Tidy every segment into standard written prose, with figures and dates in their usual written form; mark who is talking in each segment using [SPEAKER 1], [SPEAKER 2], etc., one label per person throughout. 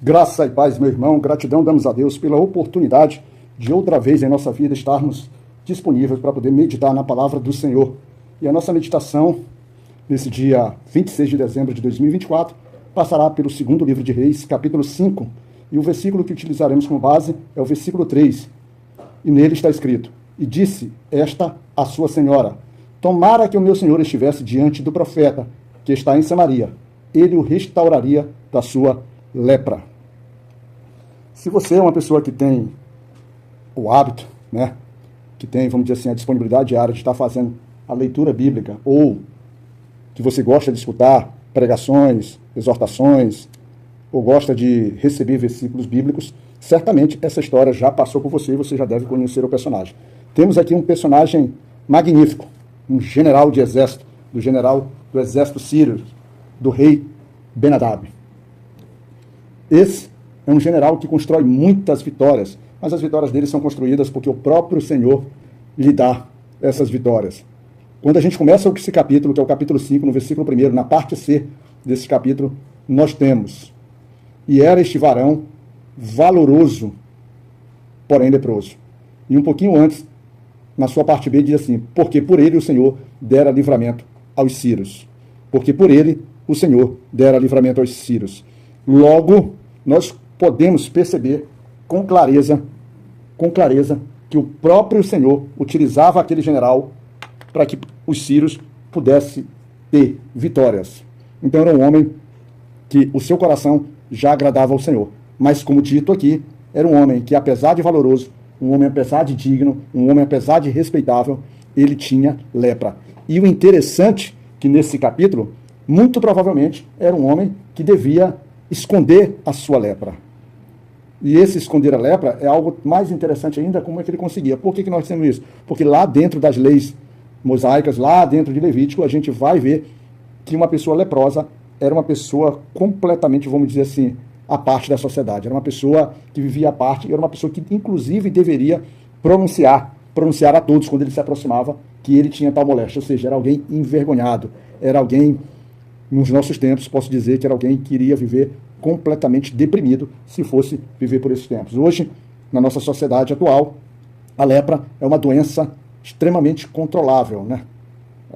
[SPEAKER 1] Graça e paz, meu irmão, gratidão damos a Deus pela oportunidade de outra vez em nossa vida estarmos disponíveis para poder meditar na palavra do Senhor. E a nossa meditação, nesse dia 26 de dezembro de 2024, passará pelo segundo livro de Reis, capítulo 5, e o versículo que utilizaremos como base é o versículo 3, e nele está escrito: E disse esta a sua senhora: Tomara que o meu senhor estivesse diante do profeta, que está em Samaria, ele o restauraria da sua lepra. Se você é uma pessoa que tem o hábito, que tem, vamos dizer assim, a disponibilidade diária de estar fazendo a leitura bíblica, ou que você gosta de escutar pregações, exortações, ou gosta de receber versículos bíblicos, certamente essa história já passou por você e você já deve conhecer o personagem. Temos aqui um personagem magnífico, um general de exército, do general do exército sírio, do rei Ben-Hadad. Esse é um general que constrói muitas vitórias, mas as vitórias dele são construídas porque o próprio Senhor lhe dá essas vitórias. Quando a gente começa esse capítulo, que é o capítulo 5, no versículo 1, na parte C desse capítulo, nós temos: E era este varão valoroso, porém leproso. E um pouquinho antes, na sua parte B, diz assim: Porque por ele o Senhor dera livramento aos sírios. Porque por ele o Senhor dera livramento aos sírios. Logo, nós podemos perceber com clareza que o próprio Senhor utilizava aquele general para que os sírios pudessem ter vitórias. Então era um homem que o seu coração já agradava ao Senhor. Mas, como dito aqui, era um homem que, apesar de valoroso, um homem apesar de digno, um homem apesar de respeitável, ele tinha lepra. E o interessante que nesse capítulo, muito provavelmente, era um homem que devia esconder a sua lepra. E esse esconder a lepra é algo mais interessante ainda, como é que ele conseguia. Por que nós temos isso? Porque lá dentro das leis mosaicas, lá dentro de Levítico, a gente vai ver que uma pessoa leprosa era uma pessoa completamente, vamos dizer assim, à parte da sociedade. Era uma pessoa que vivia à parte, era uma pessoa que, inclusive, deveria pronunciar a todos, quando ele se aproximava, que ele tinha tal moléstia. Ou seja, era alguém envergonhado, era alguém, nos nossos tempos, posso dizer que era alguém que iria viver completamente deprimido se fosse viver por esses tempos. Hoje, na nossa sociedade atual, a lepra é uma doença extremamente controlável,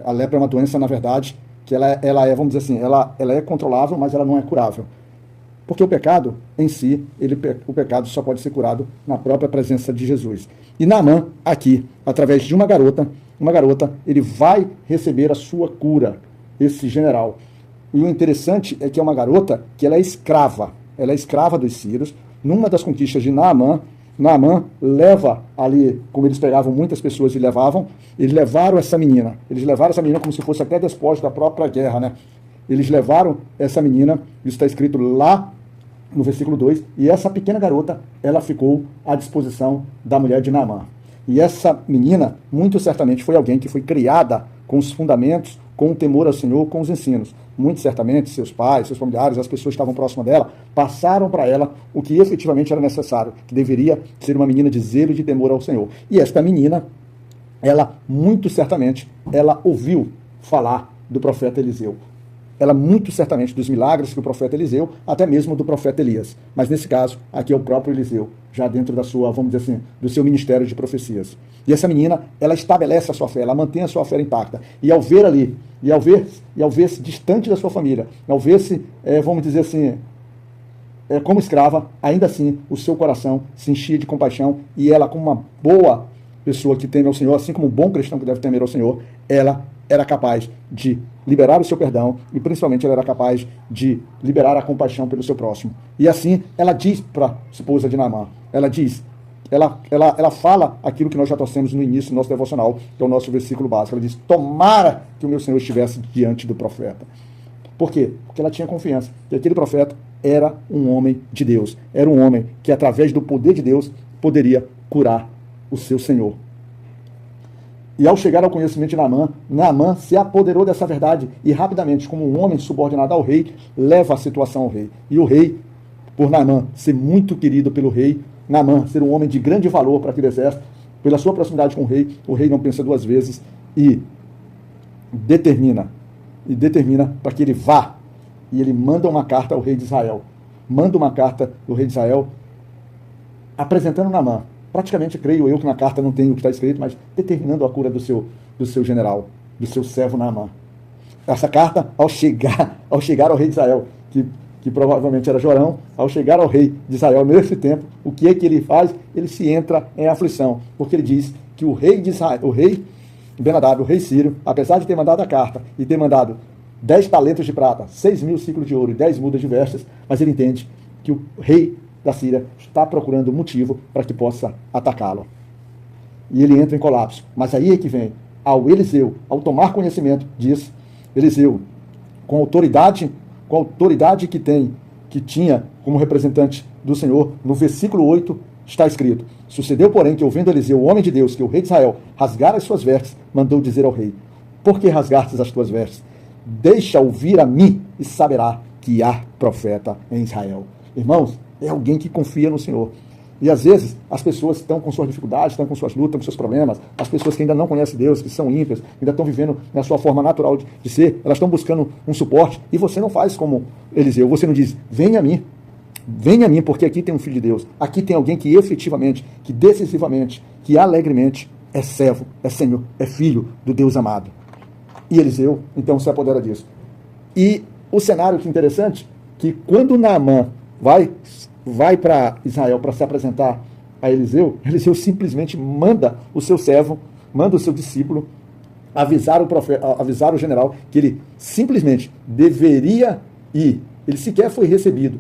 [SPEAKER 1] A lepra é uma doença, na verdade, que ela é, vamos dizer assim, ela é controlável, mas ela não é curável. Porque o pecado em si, o pecado só pode ser curado na própria presença de Jesus. E Naamã, aqui, através de uma garota, ele vai receber a sua cura, esse general. E o interessante é que é uma garota que ela é escrava dos sírios. Numa das conquistas de Naamã leva ali, como eles pegavam muitas pessoas e eles levaram essa menina como se fosse até despojo da própria guerra, Eles levaram essa menina, isso está escrito lá no versículo 2, e essa pequena garota, ela ficou à disposição da mulher de Naamã. E essa menina, muito certamente, foi alguém que foi criada com os fundamentos, com o temor ao Senhor, com os ensinos. Muito certamente, seus pais, seus familiares, as pessoas que estavam próximas dela, passaram para ela o que efetivamente era necessário, que deveria ser uma menina de zelo e de temor ao Senhor. E esta menina, ela, muito certamente, ela ouviu falar do profeta Eliseu. Ela, muito certamente, dos milagres que o profeta Eliseu, até mesmo do profeta Elias. Mas, nesse caso, aqui é o próprio Eliseu, já dentro da sua, vamos dizer assim, do seu ministério de profecias. E essa menina, ela estabelece a sua fé, ela mantém a sua fé intacta. E ao ver ali, e ao ver-se distante da sua família, ao ver-se, vamos dizer assim, como escrava, ainda assim, o seu coração se enchia de compaixão, e ela, como uma boa pessoa que teme ao Senhor, assim como um bom cristão que deve temer ao Senhor, ela era capaz de liberar o seu perdão e, principalmente, ela era capaz de liberar a compaixão pelo seu próximo. E assim, ela diz para a esposa de Naamã, ela fala aquilo que nós já trouxemos no início do nosso devocional, que é o nosso versículo básico. Ela diz: Tomara que o meu Senhor estivesse diante do profeta. Por quê? Porque ela tinha confiança que aquele profeta era um homem de Deus, era um homem que, através do poder de Deus, poderia curar o seu Senhor. E ao chegar ao conhecimento de Naamã se apoderou dessa verdade e rapidamente, como um homem subordinado ao rei, leva a situação ao rei. E o rei, por Naamã ser muito querido pelo rei, Naamã ser um homem de grande valor para aquele exército, pela sua proximidade com o rei não pensa duas vezes e determina para que ele vá. E ele manda uma carta ao rei de Israel, manda uma carta do rei de Israel apresentando Naamã. Praticamente, creio eu, que na carta não tem o que está escrito, mas determinando a cura do seu general, do seu servo Naamã. Essa carta, ao chegar ao rei de Israel, que provavelmente era Jorão, ao chegar ao rei de Israel nesse tempo, o que é que ele faz? Ele se entra em aflição, porque ele diz que o rei de Israel, o rei Ben-Hadad, o rei sírio, apesar de ter mandado a carta e ter mandado 10 talentos de prata, 6.000 ciclos de ouro e 10 mudas de vestes, mas ele entende que o rei da Síria está procurando motivo para que possa atacá-lo. E ele entra em colapso. Mas aí é que vem, ao Eliseu, ao tomar conhecimento disso, Eliseu, com a autoridade que tinha como representante do Senhor, no versículo 8 está escrito: sucedeu, porém, que ouvindo Eliseu, o homem de Deus, que o rei de Israel rasgara as suas vestes, mandou dizer ao rei: por que rasgastes as tuas vestes? Deixa ouvir a mim e saberá que há profeta em Israel. Irmãos, é alguém que confia no Senhor. E às vezes as pessoas estão com suas dificuldades, estão com suas lutas, com seus problemas, as pessoas que ainda não conhecem Deus, que são ímpias, ainda estão vivendo na sua forma natural de ser, elas estão buscando um suporte, e você não faz como Eliseu, você não diz: venha a mim, porque aqui tem um filho de Deus, aqui tem alguém que efetivamente, que decisivamente, que alegremente é servo, é senhor, é filho do Deus amado. E Eliseu, então, se apodera disso. E o cenário que é interessante, que quando Naamã vai para Israel para se apresentar a Eliseu, Eliseu simplesmente manda o seu servo, manda o seu discípulo avisar o general que ele simplesmente deveria ir. Ele sequer foi recebido.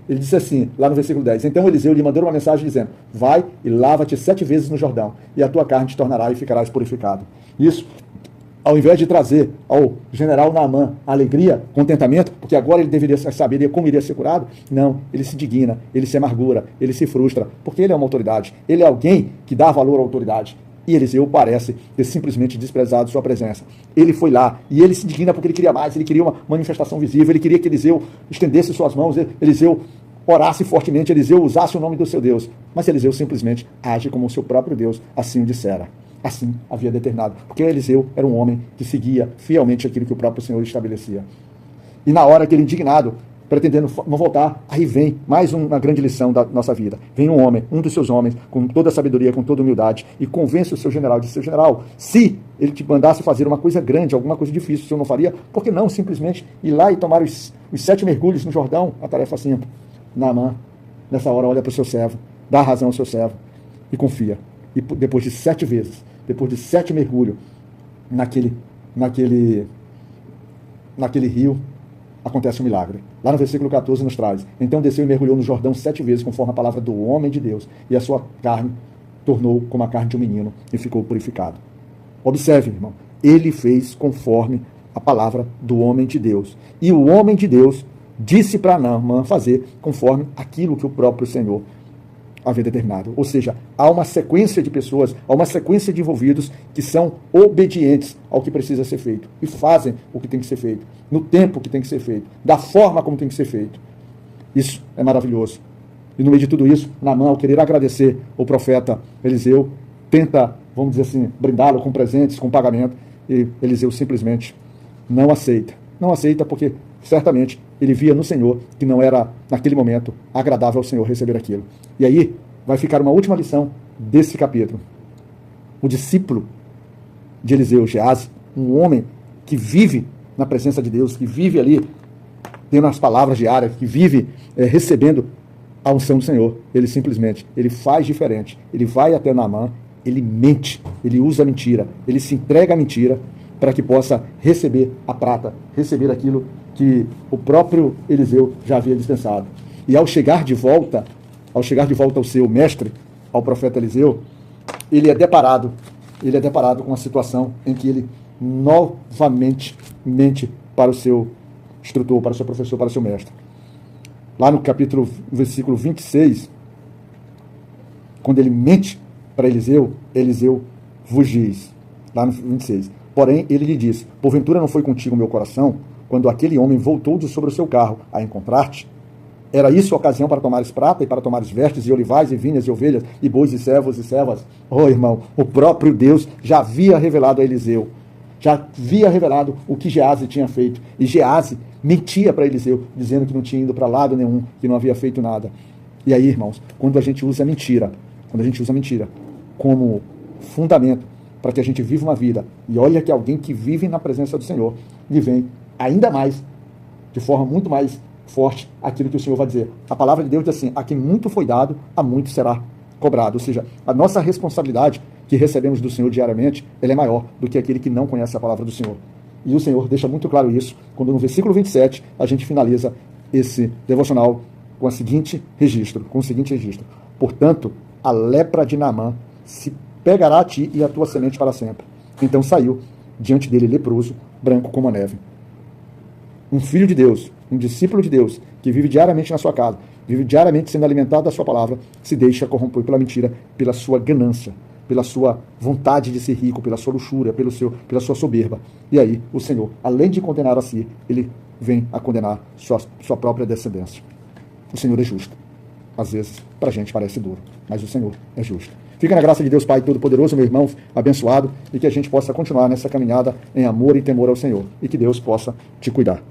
[SPEAKER 1] Ele disse assim, lá no versículo 10, então Eliseu lhe mandou uma mensagem dizendo: vai e lava-te 7 vezes no Jordão, e a tua carne te tornará e ficarás purificado. Isso, ao invés de trazer ao general Naamã alegria, contentamento, porque agora ele deveria saber como iria ser curado, não, ele se indigna, ele se amargura, ele se frustra, porque ele é uma autoridade, ele é alguém que dá valor à autoridade. E Eliseu parece ter simplesmente desprezado sua presença. Ele foi lá e ele se indigna porque ele queria mais, ele queria uma manifestação visível, ele queria que Eliseu estendesse suas mãos, Eliseu orasse fortemente, Eliseu usasse o nome do seu Deus. Mas Eliseu simplesmente age como o seu próprio Deus assim o dissera. Assim havia determinado. Porque Eliseu era um homem que seguia fielmente aquilo que o próprio Senhor estabelecia. E na hora que ele, indignado, pretendendo não voltar, aí vem mais uma grande lição da nossa vida. Vem um homem, um dos seus homens, com toda a sabedoria, com toda a humildade, e convence o seu general, diz: seu general, se ele te mandasse fazer uma coisa grande, alguma coisa difícil, o senhor não faria? Por que não simplesmente ir lá e tomar os 7 mergulhos no Jordão? A tarefa simples. Naamã, nessa hora, olha para o seu servo, dá razão ao seu servo e confia. E depois de 7 vezes, depois de 7 mergulhos naquele rio, acontece um milagre. Lá no versículo 14 nos traz: então desceu e mergulhou no Jordão 7 vezes, conforme a palavra do homem de Deus, e a sua carne tornou como a carne de um menino e ficou purificado. Observe, irmão, ele fez conforme a palavra do homem de Deus. E o homem de Deus disse para Naamã fazer conforme aquilo que o próprio Senhor havia determinado. Ou seja, há uma sequência de pessoas, há uma sequência de envolvidos que são obedientes ao que precisa ser feito e fazem o que tem que ser feito, no tempo que tem que ser feito, da forma como tem que ser feito. Isso é maravilhoso. E no meio de tudo isso, Naamã, ao querer agradecer o profeta Eliseu, tenta, vamos dizer assim, brindá-lo com presentes, com pagamento, e Eliseu simplesmente não aceita. Não aceita porque certamente ele via no Senhor que não era, naquele momento, agradável ao Senhor receber aquilo. E aí vai ficar uma última lição desse capítulo. O discípulo de Eliseu, Geazi, um homem que vive na presença de Deus, que vive ali tendo as palavras diárias, que vive recebendo a unção do Senhor, ele faz diferente. Ele vai até Naamã, ele mente, ele usa a mentira, ele se entrega à mentira para que possa receber a prata, receber aquilo que o próprio Eliseu já havia dispensado. E ao chegar de volta ao seu mestre, ao profeta Eliseu, ele é deparado com uma situação em que ele novamente mente para o seu instrutor, para o seu professor, para o seu mestre. Lá no versículo 26, quando ele mente para Eliseu, Eliseu vos diz, lá no 26, porém ele lhe disse: porventura não foi contigo o meu coração, quando aquele homem voltou de sobre o seu carro a encontrar-te? Era isso a ocasião para tomares prata e para tomares vestes e olivais e vinhas e ovelhas e bois e servos e servas? Oh, irmão, o próprio Deus já havia revelado a Eliseu, já havia revelado o que Geazi tinha feito. E Geazi mentia para Eliseu, dizendo que não tinha ido para lado nenhum, que não havia feito nada. E aí, irmãos, quando a gente usa mentira como fundamento para que a gente viva uma vida, e olha que alguém que vive na presença do Senhor, lhe vem ainda mais, de forma muito mais forte, aquilo que o Senhor vai dizer. A palavra de Deus diz assim: a quem muito foi dado, a muito será cobrado. Ou seja, a nossa responsabilidade que recebemos do Senhor diariamente, ela é maior do que aquele que não conhece a palavra do Senhor. E o Senhor deixa muito claro isso, quando no versículo 27, a gente finaliza esse devocional com o seguinte registro. Portanto, a lepra de Naamã se pegará a ti e a tua semente para sempre. Então saiu diante dele leproso, branco como a neve. Um filho de Deus, um discípulo de Deus, que vive diariamente na sua casa, vive diariamente sendo alimentado da sua palavra, se deixa corromper pela mentira, pela sua ganância, pela sua vontade de ser rico, pela sua luxúria, pela sua soberba. E aí, o Senhor, além de condenar a si, ele vem a condenar sua própria descendência. O Senhor é justo. Às vezes, para a gente parece duro, mas o Senhor é justo. Fica na graça de Deus Pai Todo-Poderoso, meu irmão abençoado, e que a gente possa continuar nessa caminhada em amor e temor ao Senhor, e que Deus possa te cuidar.